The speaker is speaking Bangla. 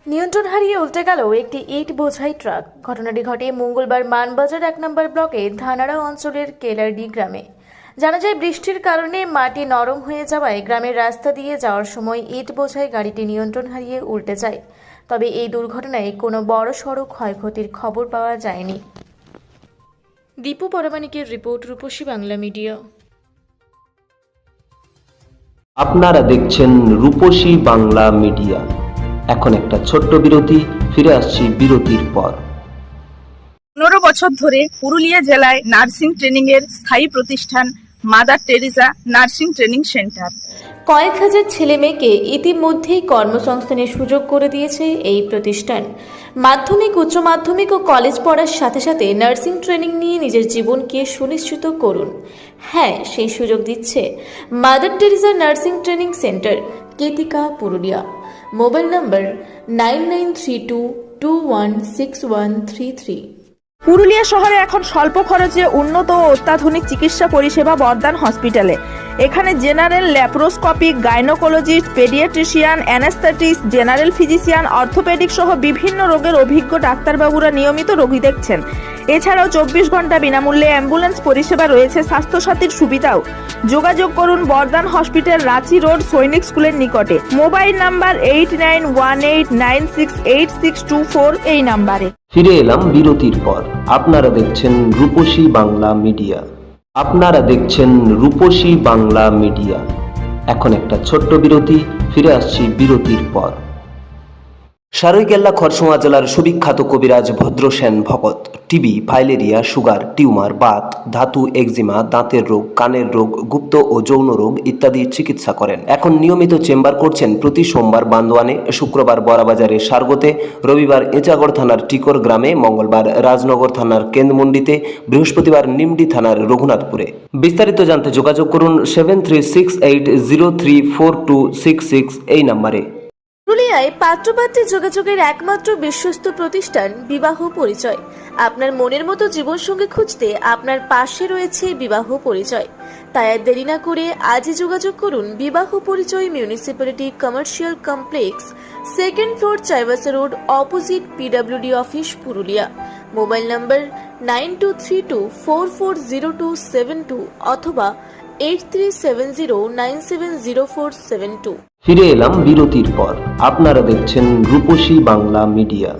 নিয়ন্ত্রণ হারিয়ে উল্টে গেল একটি ইট বোঝাই ট্রাক। ঘটনাটি ঘটে মঙ্গলবার মানবাজার 1 নম্বর ব্লকে ধানাড়া অঞ্চলের কেলারডি গ্রামে। জানা যায়, বৃষ্টির কারণে মাটি নরম হয়ে যাওয়ায় গ্রামের রাস্তা দিয়ে যাওয়ার সময় ইট বোঝাই গাড়িটি নিয়ন্ত্রণ হারিয়ে উল্টে যায়। তবে এই দুর্ঘটনায় কোনো বড়সড় ক্ষয়ক্ষতির খবর পাওয়া যায়নি। দীপু পরামানিকের রিপোর্ট, রূপসী বাংলা মিডিয়া। আপনারা দেখছেন রূপসী বাংলা মিডিয়া। এখন একটা ছোট্ট বিরতি, ফিরে আসছি বিরতির পর। 15 বছর ধরে পুরুলিয়া জেলায় নার্সিং ট্রেনিং এর স্থায়ী প্রতিষ্ঠান mother Teresa nursing training centre কয়েক হাজার ছেলে মেয়েকে ইতিমধ্যেই কর্মসংস্থানের সুযোগ করে দিয়েছে এই প্রতিষ্ঠান। মাধ্যমিক, উচ্চ মাধ্যমিক ও কলেজ পড়ার সাথে সাথে নার্সিং ট্রেনিং নিয়ে নিজের জীবনকে সুনিশ্চিত করুন। হ্যাঁ, সেই সুযোগ দিচ্ছে Mother Teresa nursing training centre, Ketika, Purulia. Mobile number 9932216133। Purulia শহরে এখন স্বল্প খরচে উন্নত ও অত্যাধুনিক চিকিৎসা পরিষেবা বর্ধমান হসপিটালে। এখানে general, laparoscopic, gynaecologist, paediatrician, anaesthetist, general physician, orthopaedic সহ বিভিন্ন রোগের অভিজ্ঞ ডাক্তারবাবুরা নিয়মিত রোগী দেখছেন। এছাড়াও 24 ঘন্টা বিনামূল্যে অ্যাম্বুলেন্স পরিষেবা রয়েছে, স্বাস্থ্যসাথীর সুবিধাও। যোগাযোগ করুন বর্ধমান হসপিটাল, রাঁচি রোড, সৈনিক স্কুলের নিকটে। মোবাইল নাম্বার 8918968624 এই নাম্বারে। ফিরে এলাম বিরতির পর। আপনারা দেখছেন রূপসী বাংলা মিডিয়া। এখন একটা ছোট্ট বিরতি, ফিরে আসছি বিরতির পর। সারৈকেল্লা খরসোয়া জেলার সুবিখ্যাত কবিরাজ Bhadrasen Bhagat TB, filaria, sugar, tumour, Baat, ধাতু, এক্সিমা, দাঁতের রোগ, কানের রোগ, গুপ্ত ও যৌন রোগ ইত্যাদি চিকিৎসা করেন। এখন নিয়মিত চেম্বার করছেন প্রতি সোমবার বান্দোয়ানে, শুক্রবার বড়াবাজারে সারগোতে, রবিবার এঁচাগড় থানার টিকর গ্রামে, মঙ্গলবার রাজনগর থানার কেন্দ্রমন্ডিতে, বৃহস্পতিবার নিমডি থানার রঘুনাথপুরে। বিস্তারিত জানতে যোগাযোগ করুন 7368034266 এই নম্বরে। পুরুলিয়ায় পাত্রপাত্রী যোগাযোগের একমাত্র বিশ্বস্ত প্রতিষ্ঠান বিবাহ পরিচয়। আপনার মনের মতো জীবনসঙ্গী খুঁজতে আপনার পাশে রয়েছে বিবাহ পরিচয়। তাই আর দেরি না করে আজই যোগাযোগ করুন বিবাহ পরিচয়, municipality commercial complex, 2nd floor, Chaibasa road, opposite PWD office, Purulia. Mobile নম্বর 9232440272 অথবা 8370970472। ফিরে এলাম বিরতির পর। আপনারা দেখছেন রূপসী বাংলা মিডিয়া।